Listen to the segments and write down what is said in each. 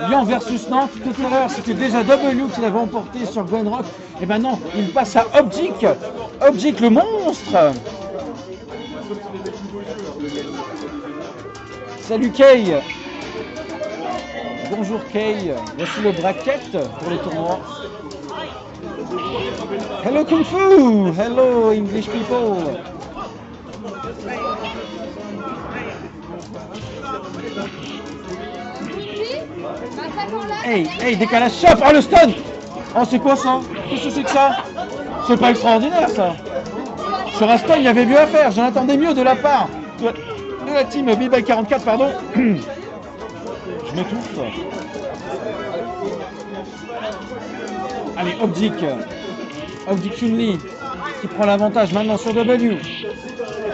Lyon versus Nantes. Tout à l'heure, c'était déjà W qui l'avait emporté sur Gwenrock. Et maintenant, il passe à Objik. Objik, le monstre. Salut Kay. Bonjour Kay. Voici le bracket pour le tournoi. Hello Kung Fu. Hello English people. Hey, décalage shop. Oh le stun. Oh c'est quoi ça? Qu'est-ce que c'est que ça? C'est pas extraordinaire ça. Sur un stun il y avait mieux à faire. J'en attendais mieux de la part de la team B-By44, pardon. Je m'étouffe. Allez, Objik Chun-Li qui prend l'avantage maintenant sur W.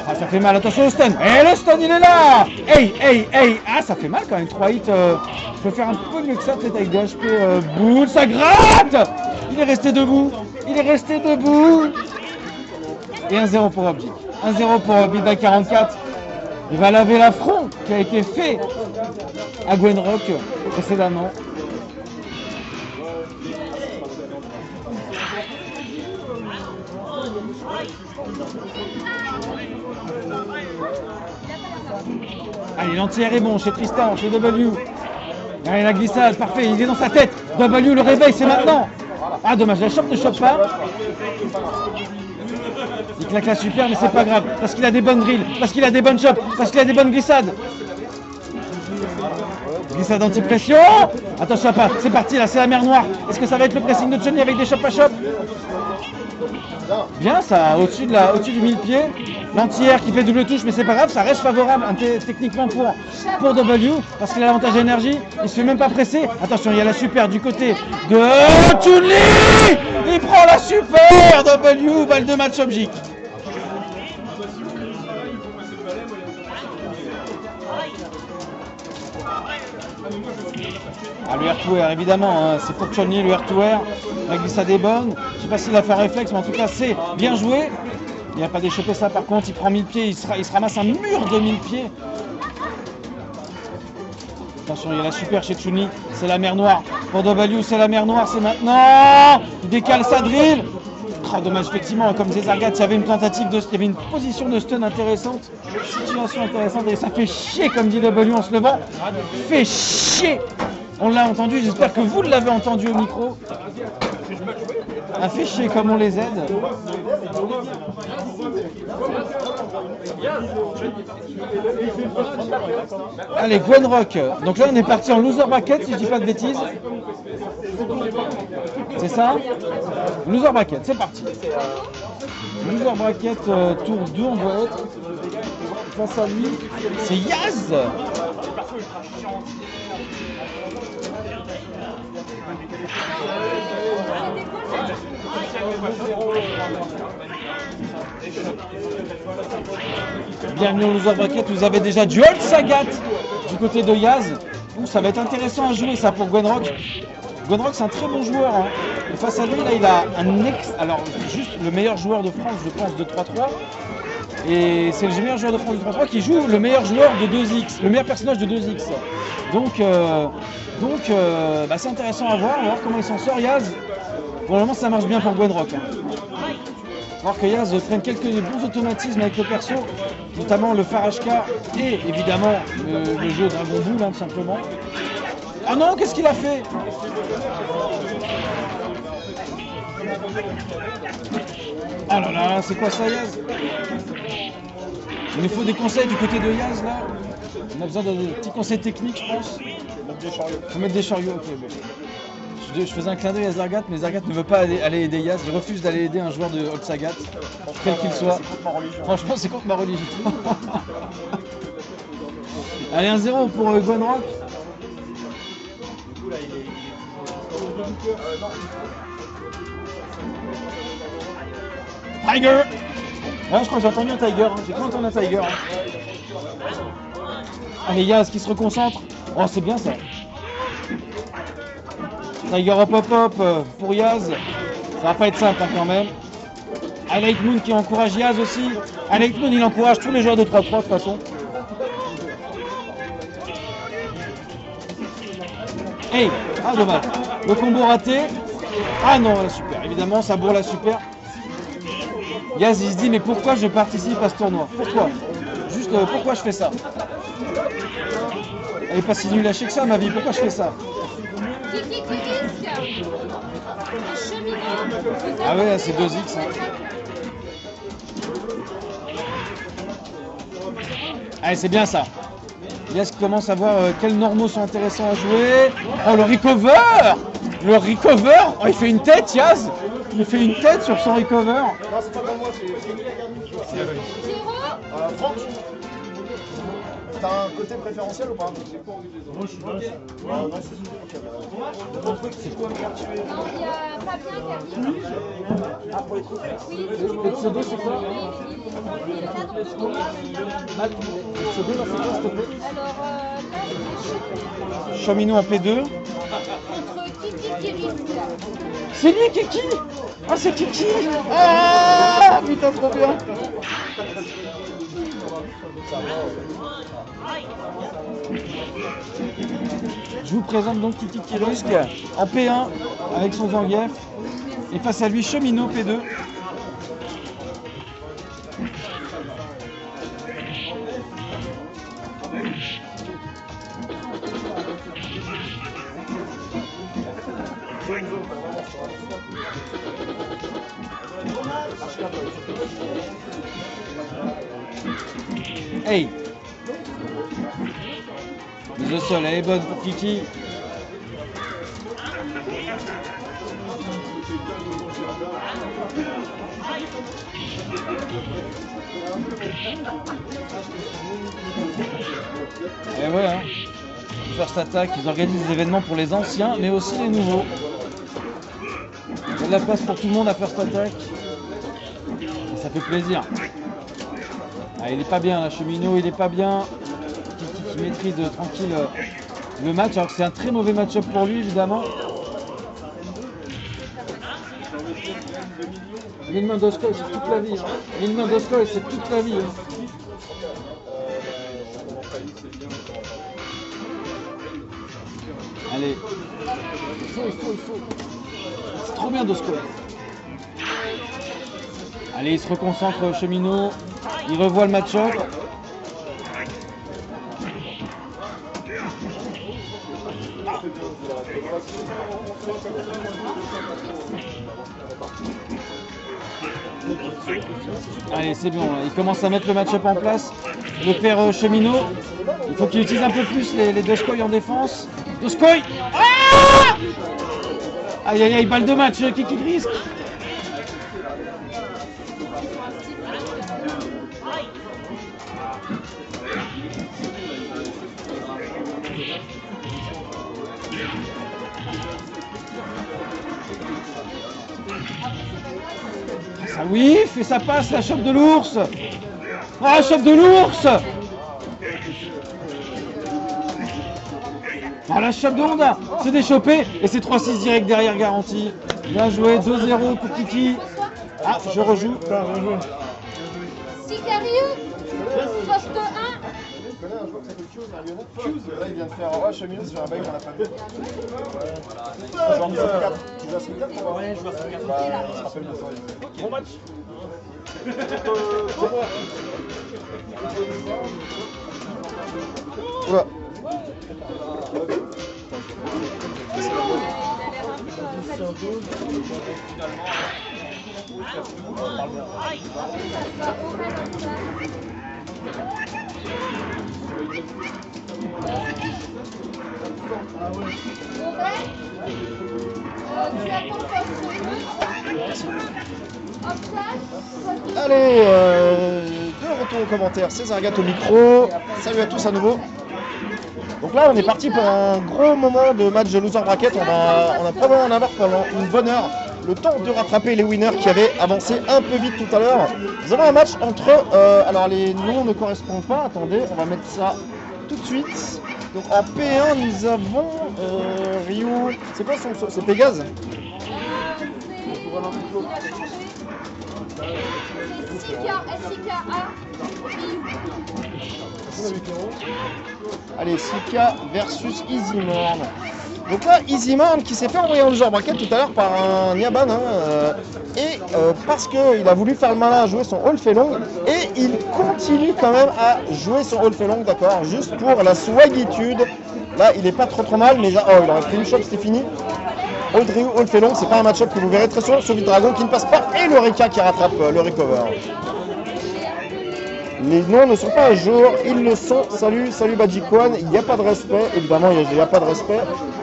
Ah, ça fait mal, attention au stun. Et le stun, il est là. Hey. Ah, ça fait mal quand même, 3 hits. Je peux faire un peu mieux que ça, peut-être avec des HP. Boule, ça gratte. Il est resté debout. Et 1-0 pour Objik. 1-0 pour B-By44. Il va laver l'affront qui a été fait à Gwenrock précédemment. Allez, l'anti-air est bon chez Tristan, chez W. Allez, la glissade, parfait, il est dans sa tête. W, le réveil, c'est maintenant. Ah, dommage, la chope ne chope pas. Il claque la super, mais c'est pas grave. Parce qu'il a des bonnes drills, parce qu'il a des bonnes chopes, parce qu'il a des bonnes glissades. Glissade anti-pression. Attention, pas. C'est parti, là, c'est la mer Noire. Est-ce que ça va être le pressing de Chun-Li avec des chopes à chop? Bien ça, au-dessus du 1000 pieds. L'anti-air qui fait double touche, mais c'est pas grave, ça reste favorable techniquement pour W, parce qu'il a l'avantage d'énergie, il se fait même pas presser. Attention, il y a la super du côté de Chun-Li. Il prend la super W, balle de match Objik. Ah, le air-to-air, évidemment, hein, c'est pour Chun-Li le air-to-air. La glissade est bonne. Je ne sais pas s'il a fait un réflexe, mais en tout cas, c'est bien joué. Il n'a pas déchopé ça, par contre, il prend 1000 pieds, il se ramasse un mur de 1000 pieds. Attention, il y a la super chez Chun-Li, c'est la mer Noire. Pour W, c'est la mer Noire, c'est maintenant. Il décale sa drill. Oh, dommage, effectivement, comme Zezargat, il y avait une tentative il y avait une position de stun intéressante, situation intéressante, et ça fait chier, comme dit W en se levant. Fait chier. On l'a entendu, j'espère que vous l'avez entendu au micro. Un fait chier comme on les aide. Allez, Gwenrock. Donc là, on est parti en loser bracket, si je dis pas de bêtises. C'est ça? Loser bracket, c'est parti. Loser bracket, tour 2, on doit être. Face à lui, c'est Yaz. Bienvenue au loser bracket, vous avez déjà du Old Sagat du côté de Yaz. Ça va être intéressant à jouer ça pour Gwenrock. Gwenrock c'est un très bon joueur. Hein. Et face à lui là il a alors juste le meilleur joueur de France je pense de 3-3. Et c'est le meilleur joueur de France de 3-3 qui joue le meilleur joueur de 2X, le meilleur personnage de 2X. Donc c'est intéressant à voir, on va voir comment il s'en sort Yaz. Pour le moment ça marche bien pour Gwenrock. Hein. Voir que Yaz prenne quelques bons automatismes avec le perso, notamment le Farashka et évidemment le jeu Dragon Ball hein, tout simplement. Ah non, qu'est-ce qu'il a fait? Oh là là, c'est quoi ça Yaz? Il nous faut des conseils du côté de Yaz là. On a besoin de petits conseils techniques je pense. Faut mettre des chariots, ok bon. Je faisais un clin d'œil à Zargat, mais Zargat ne veut pas aller aider Yaz. Je refuse d'aller aider un joueur de Old Sagat, quel qu'il soit. Franchement, c'est contre ma religion. Allez, 1-0 pour Gwenrock. Tiger. Ouais, je crois que j'ai entendu un Tiger. Hein. J'ai cru entendre un Tiger. Hein. Allez, Yaz qui se reconcentre. Oh, c'est bien ça. Tiger hop pour Yaz. Ça va pas être simple hein, quand même. Alec Moon qui encourage Yaz aussi. Alec Moon il encourage tous les joueurs de 3-3 de toute façon. Hey, ah dommage. Le combo raté. Ah non, la super. Évidemment, ça bourre la super. Gaz, il se dit, mais pourquoi je participe à ce tournoi? Pourquoi? Juste, pourquoi je fais ça? Elle est pas si nulle à chier que ça, ma vie. Pourquoi je fais ça? Ah ouais, c'est 2x. Hein. Allez, c'est bien ça. Yes commence à voir quels normaux sont intéressants à jouer. Oh, le recover! Le recover! Oh, il fait une tête, Yaz! Il fait une tête sur son recover. Non, c'est pas pour moi, c'est Franck. T'as un côté préférentiel ou pas? Moi, je suis là. Non, c'est ton truc, c'est quoi? Non, il y a Fabien qui a reçu. Ah, pour les trucs. Oui, Le pseudo, c'est quoi? il est là dans le dos. Matt, le pseudo, là, c'est quoi, s'il te plaît? Alors, là, c'est Cheminou en P2. contre Kiki qui risque. C'est lui, Kiki! Ah, c'est Kiki! Ah, putain, trop bien! Je vous présente donc Kiki Kirusk en P1 avec son Zangief et face à lui Cheminot P2. Hey! Mise au sol, elle est bonne pour Kiki. Et ouais, hein. First Attack, ils organisent des événements pour les anciens, mais aussi les nouveaux. Il y a de la place pour tout le monde à First Attack. Et ça fait plaisir. Ah, il est pas bien, là, Cheminot, il est pas bien. Qui maîtrise tranquille le match, alors que c'est un très mauvais match-up pour lui, évidemment. Il a une main d'Oscoy, c'est toute la vie. Hein. Il a une main d'Oscoy, c'est toute la vie. Hein. Allez. Il faut. C'est trop bien d'Oscoy. Allez, il se reconcentre, Cheminot. Il revoit le match-up. Allez, c'est bon, il commence à mettre le match-up en place. Le père Cheminot, il faut qu'il utilise un peu plus les Doskoy en défense. Doskoy! Ah! Aïe aïe aïe, balle de match, Kiki risque. Ça whiff et ça passe, la chope de l'ours. Ah, la chope de l'ours. Ah, la chope de Honda. C'est déchopé et c'est 3-6 direct derrière garantie. Bien joué, 2-0 pour Kiki. Ah, je rejoue. Sicariou, poste 1. Je connais un joueur qui s'appelle Fuse, un lyonnais. Fuse, là il vient de faire oh, cheminot, j'ai un bail qu'on a pas vu. Genre niveau 4. Tu joues à ce 4 ou pas? Ouais, je joue à ce 4. Bah, il se rappelle de ça. Bon match. Oula. Allez, de retour aux commentaires, César Agathe au micro. Salut à tous à nouveau. Donc là, on est parti pour un gros moment de match de loser bracket. On a probablement en avoir pendant une bonne heure. Le temps de rattraper les winners qui avaient avancé un peu vite tout à l'heure. Nous avons un match entre... alors les noms ne correspondent pas. Attendez, on va mettre ça tout de suite. Donc en P1, nous avons Rio... C'est quoi son... C'est Pégase? Allez, Sika versus Easymorn. Donc là, Easyman qui s'est fait envoyer en loser bracket tout à l'heure par un Niaban, hein, parce qu'il a voulu faire le malin à jouer son All fait long, et il continue quand même à jouer son All fait long, d'accord, juste pour la swagitude. Là, il est pas trop mal, mais là, oh, il aurait pris une shot, c'était fini. Old Ryu, All fait long, c'est pas un match-up que vous verrez très souvent sur Dragon qui ne passe pas, et le Rika qui rattrape le recover. Les noms ne sont pas à jour, ils le sont. Salut Badjikwan, il n'y a pas de respect, évidemment il n'y a pas de respect.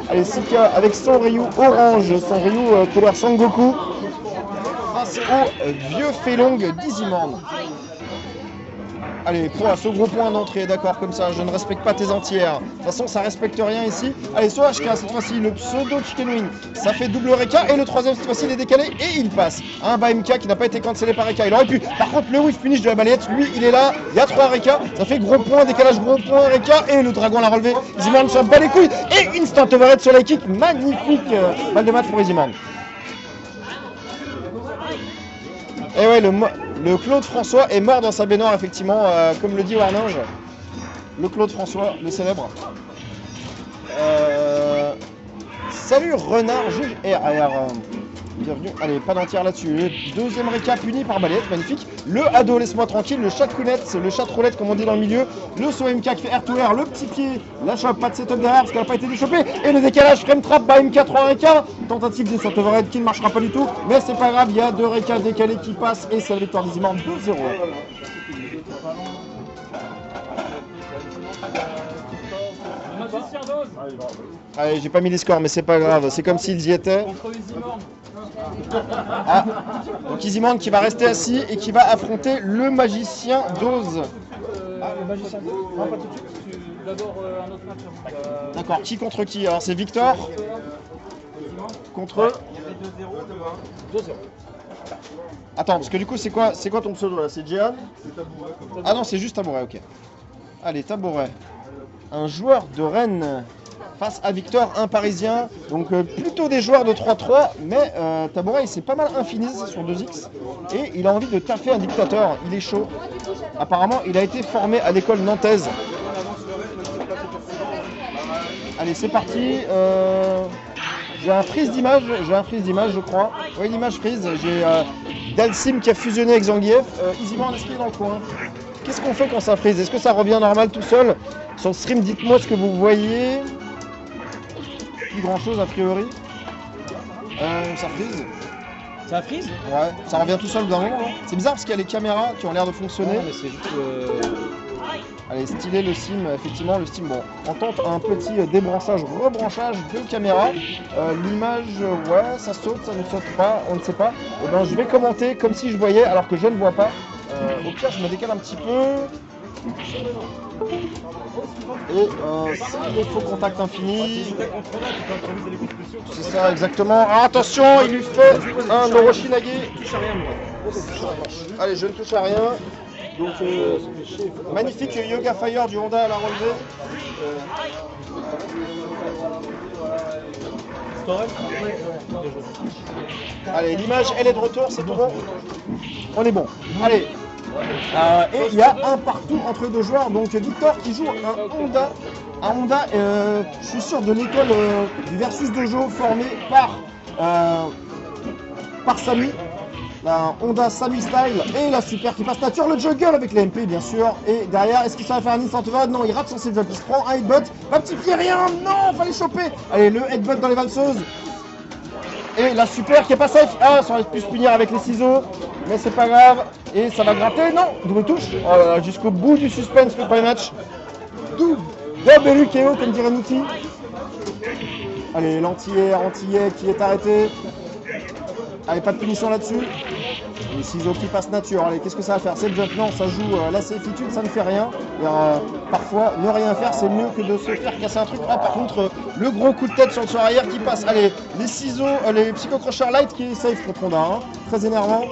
Allez, Sika avec son Ryu orange, son Ryu couleur Sangoku, face au vieux Felong d'Easyman. Allez, point, ce gros point d'entrée, d'accord, comme ça, je ne respecte pas tes entières. De toute façon, ça respecte rien ici. Allez, sur HK, cette fois-ci, le pseudo chicken wing, ça fait double Reka, et le troisième, cette fois-ci, il est décalé, et il passe. Un bas MK qui n'a pas été cancellé par Reka. Il aurait pu. Par contre, le whiff punish de la balayette, lui, il est là, il y a 3 Reka, ça fait gros point, décalage, gros point, Reka, et le dragon l'a relevé. Easyman s'en bat les couilles, et instant overhead sur la kick, magnifique balle de match pour Easyman. Et ouais, le Claude François est mort dans sa baignoire, effectivement, comme le dit Warninge. Le Claude François, le célèbre. Salut Renard, juge RR. Bienvenue. Allez, pas d'entière là-dessus. Le deuxième récap puni par balayette, magnifique. Le ado, laisse-moi tranquille. Le chat counette, le chat roulette, comme on dit dans le milieu. Le saut MK qui fait air to air. Le petit pied, la chope, pas de setup derrière parce qu'elle n'a pas été déchopée. Et le décalage, frame trap, by MK 3 réca. Tentative de shot overhead qui ne marchera pas du tout. Mais c'est pas grave, il y a 2 récas décalés qui passent. Et c'est la victoire d'Easyman 2-0. Allez, j'ai pas mis les scores, mais c'est pas grave. C'est comme s'ils y étaient. Ah, donc Easyman qui va rester assis et qui va affronter le magicien d'Oz. Ah, le magicien d'Oz ? Non, pas tout de suite. D'abord un autre match. D'accord, qui contre qui? Alors c'est Victor contre 2-0. Attends, parce que du coup c'est quoi ton pseudo là? C'est Jehan? Ah non, c'est juste Tabouret, ok. Allez, Tabouret. Un joueur de Rennes face à Victor, un Parisien. Donc plutôt des joueurs de 3-3, mais Tabouret il s'est pas mal infini sur 2X. Et il a envie de taffer un dictateur, il est chaud. Apparemment, il a été formé à l'école nantaise. Allez, c'est parti. J'ai un freeze d'image, je crois. Oui, l'image freeze. J'ai Dalsim qui a fusionné avec Zangief. Easyman, est-ce qu'il est dans le coin? Qu'est-ce qu'on fait quand ça freeze? Est-ce que ça revient normal tout seul? Sur le stream, dites-moi ce que vous voyez. Plus grand-chose a priori. Ça freeze. Ça freeze? Ouais, ça revient tout seul d'un moment. Hein. C'est bizarre parce qu'il y a les caméras qui ont l'air de fonctionner. Non, mais c'est juste Allez, stylé le sim, effectivement, le sim, bon, on tente un petit débranchage, rebranchage de caméra. L'image, ouais, ça saute, ça ne saute pas, on ne sait pas. Et ben, je vais commenter comme si je voyais alors que je ne vois pas. Au pire, je me décale un petit peu. Et c'est le faux contact infini. C'est ça, exactement. Ah, attention, il lui fait un Oroshinage. Allez, je ne touche à rien. Donc, magnifique Yoga Fire du Honda à la relevée. Allez, l'image, elle est de retour, c'est tout bon. On est bon. Allez. Et il y a un partout entre les deux joueurs. Donc, Victor qui joue un Honda. Un Honda, je suis sûr, de l'école du Versus Dojo formé par Samy. La Honda Samy Style et la super qui passe nature, le juggle avec les MP bien sûr. Et derrière, est-ce qu'il va faire un instant overhead? Non, il rate son save, il se prend un headbutt. Un petit pied, rien, non, fallait choper. Allez, le headbutt dans les valseuses. Et la super qui est pas safe. Ah, ça aurait pu se punir avec les ciseaux, mais c'est pas grave. Et ça va gratter, non, double touche. Oh là là, jusqu'au bout du suspense le premier match. Double KO comme dirait Nuki. Allez, l'antillais qui est arrêté. Allez, pas de punition là-dessus. Les ciseaux qui passent nature. Allez, qu'est-ce que ça va faire? C'est le jump. Non, ça joue la safitude, ça ne fait rien. Et, parfois, ne rien faire, c'est mieux que de se faire casser un truc. Ah, par contre, le gros coup de tête sur le sort arrière qui passe. Allez, les ciseaux, les psycho-crocheurs light qui est safe contre Honda. Hein. Très énervant.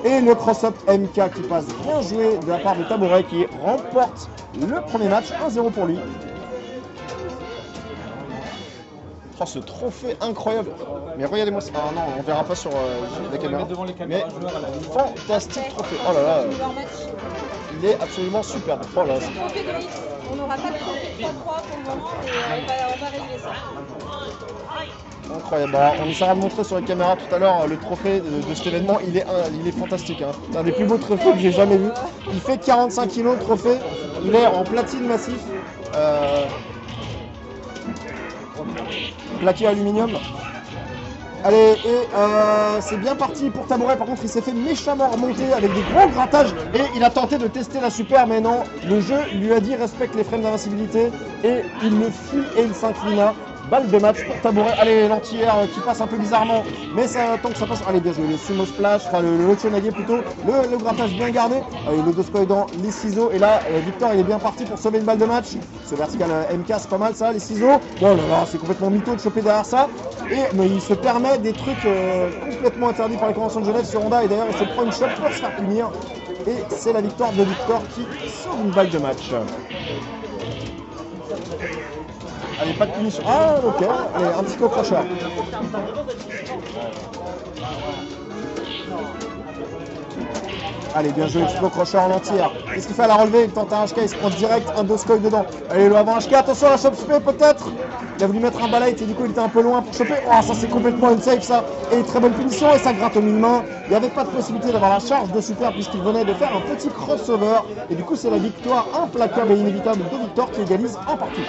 Et le cross-up MK qui passe. Bien joué de la part de Tabouret qui remporte le premier match. 1-0 pour lui. Oh, ce trophée incroyable. Mais regardez-moi ça. Ah non, on verra pas sur la caméra. Mais fantastique trophée. Oh là là. Il est absolument superbe. Oh là là. On n'aura pas de trophée 3-3 pour le moment, mais on va régler ça. Incroyable. Alors, on essaiera de montrer sur la caméra tout à l'heure le trophée de cet événement. Il est fantastique. Hein. C'est un des plus beaux trophées que j'ai jamais vu. Il fait 45 kg le trophée. Il est en platine massif. Plaqué aluminium. Allez, et c'est bien parti pour Tabouret. Par contre, il s'est fait méchamment remonter avec des gros grattages. Et il a tenté de tester la super, mais non. Le jeu lui a dit respecte les frames d'invincibilité. Et il le fuit et il s'inclina. Balle de match pour Tabouret. Allez, l'anti-air qui passe un peu bizarrement. Mais ça, tant que ça passe. Allez, bien joué. Le sumo splash, enfin le Ochonage plutôt. Le grattage bien gardé. Allez, le Doskoy dans les ciseaux. Et là, Victor, il est bien parti pour sauver une balle de match. Ce vertical MK, c'est pas mal ça, les ciseaux. Bon, là, là, c'est complètement mytho de choper derrière ça. Mais il se permet des trucs complètement interdits par les conventions de Genève sur Honda. Et d'ailleurs, il se prend une shot pour se faire punir. Et c'est la victoire de Victor qui sauve une balle de match. Allez, pas de punition. Ah, ok. Allez, un petit coup crochet. Allez, bien joué, petit coup crochet en entière. Qu'est-ce qu'il fait à la relevée? Il tente un HK, il se prend direct un Doskoy dedans. Allez, le avant HK, attention à la chope spé peut-être. Il a voulu mettre un balai et du coup il était un peu loin pour choper. Oh, ça c'est complètement unsafe ça. Et très bonne punition et ça gratte au mi-main. Il n'y avait pas de possibilité d'avoir la charge de super puisqu'il venait de faire un petit crossover. Et du coup c'est la victoire implacable et inévitable de Victor qui égalise un partout.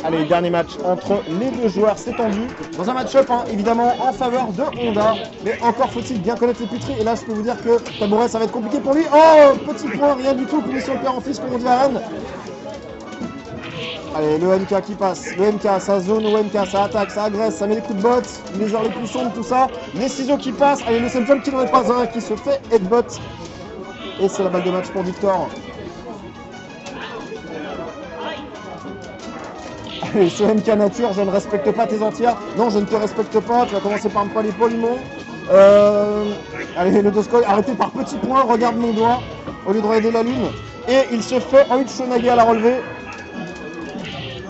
Allez, dernier match entre les deux joueurs, c'est tendu. Dans un match-up, hein, évidemment, en faveur de Honda. Mais encore faut-il bien connaître les puteries. Et là, je peux vous dire que Tabouret, ça va être compliqué pour lui. Oh, petit point, rien du tout. Punition de père en fils, comme on dit à Rennes. Allez, le MK qui passe. Le MK, ça zone au MK, ça attaque, ça agresse, ça met les coups de botte. Les heures les plus sombres, tout ça. Les ciseaux qui passent. Allez, le Simpson qui n'en est pas un, qui se fait headbutt. Et c'est la balle de match pour Victor. Allez, ce MK nature, je ne respecte pas tes entières. Non, je ne te respecte pas. Tu vas commencer par me prendre les polymons. Allez, le Doskoy, arrêté par petit point. Regarde mon doigt au lieu de regarder la lune. Et il se fait en Uchonage à la relevée.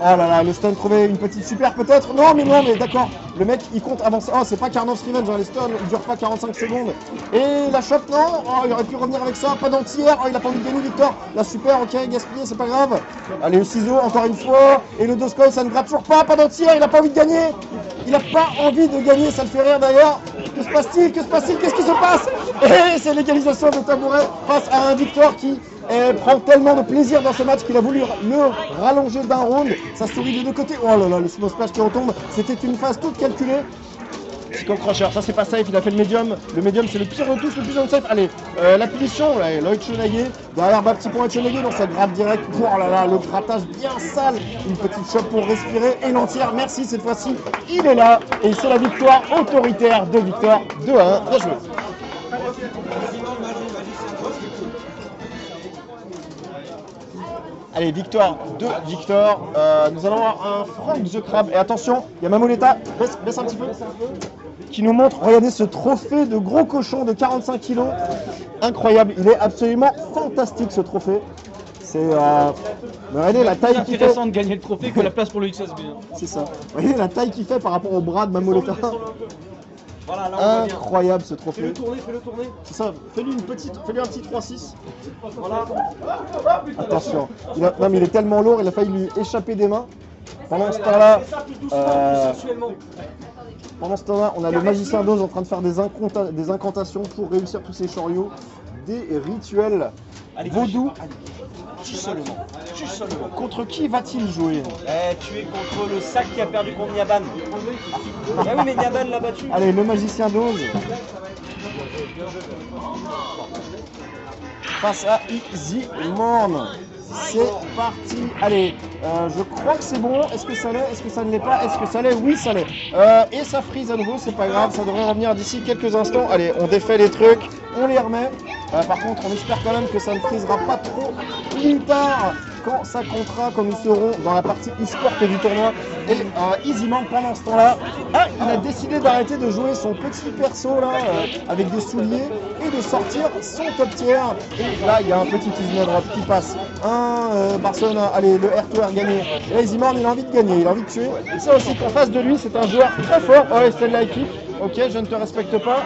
Oh là là, le stun trouvé une petite super peut-être. Non mais d'accord. Le mec il compte avancer. Oh, c'est pas Carnage Revenge, hein, les stuns ils durent pas 45 secondes. Et la shot, non. Oh, il aurait pu revenir avec ça. Pas d'anti-air. Oh, il a pas envie de gagner Victor. La super, ok, gaspillé, c'est pas grave. Allez, le ciseau encore une fois. Et le Doskoy, ça ne gratte toujours pas. Pas d'anti-air, il a pas envie de gagner. Il a pas envie de gagner, ça le fait rire d'ailleurs. Que se passe-t-il? Qu'est-ce qui se passe? Et c'est l'égalisation de Tabouret face à un Victor qui prend tellement de plaisir dans ce match qu'il a voulu le rallonger d'un round. Ça sourit des deux côtés. Oh là là, le sumo splash qui retombe. C'était une phase toute calculée. Psycho Crusher, ça c'est pas safe, il a fait le médium. Le médium c'est le pire de tous, le plus unsafe. Allez, la punition, l'Oichonage. Derrière bas petit point Oichonage, donc ça gratte direct. Oh là là, le grattage bien sale. Une petite chope pour respirer. Et l'entière, merci cette fois-ci. Il est là. Et c'est la victoire autoritaire de Victor. 2-1, bien joué. Allez, victoire de Victor. Nous allons avoir un Frank the Crab. Et attention, il y a Mamoleta, baisse un petit peu, qui nous montre, regardez ce trophée de gros cochon de 45 kg. Incroyable, il est absolument fantastique ce trophée. C'est regardez la taille qu'il fait. C'est intéressant de gagner le trophée que la place pour le XSB. C'est ça. Regardez la taille qu'il fait par rapport au bras de Mamoleta. Voilà, là, incroyable ce trophée. Fais-le tourner. C'est ça, fais-lui un petit 3-6. Voilà. Attention, non mais il est tellement lourd, il a failli lui échapper des mains. Pendant ce temps-là, on a le magicien d'Oz en train de faire des incantations pour réussir tous ces chariots, des rituels vaudous. Tu seulement. Contre qui va-t-il jouer? Tu es contre le sac qui a perdu contre Niaban. Ah oui, mais Niaban l'a battu. Allez, le magicien d'Oz. Face à Easy Morn. C'est parti. Allez, je crois que c'est bon. Est-ce que ça l'est? Est-ce que ça ne l'est pas? Est-ce que ça l'est? Oui, ça l'est. Et ça freeze à nouveau, c'est pas grave. Ça devrait revenir d'ici quelques instants. Allez, on défait les trucs, on les remet. Par contre, on espère quand même que ça ne freezera pas trop plus tard quand ça comptera, quand nous serons dans la partie e-sport du tournoi. Et EasyMorn, pendant ce temps-là, il a décidé d'arrêter de jouer son petit perso là, avec des souliers et de sortir son top tier. Et là, il y a un petit Easy Drop qui passe. Barcelona, allez, le R2R gagné. Et là, EasyMorn, il a envie de gagner, il a envie de tuer. Et ça aussi qu'en face de lui, c'est un joueur très fort. Oh, c'est de la équipe. Ok, je ne te respecte pas.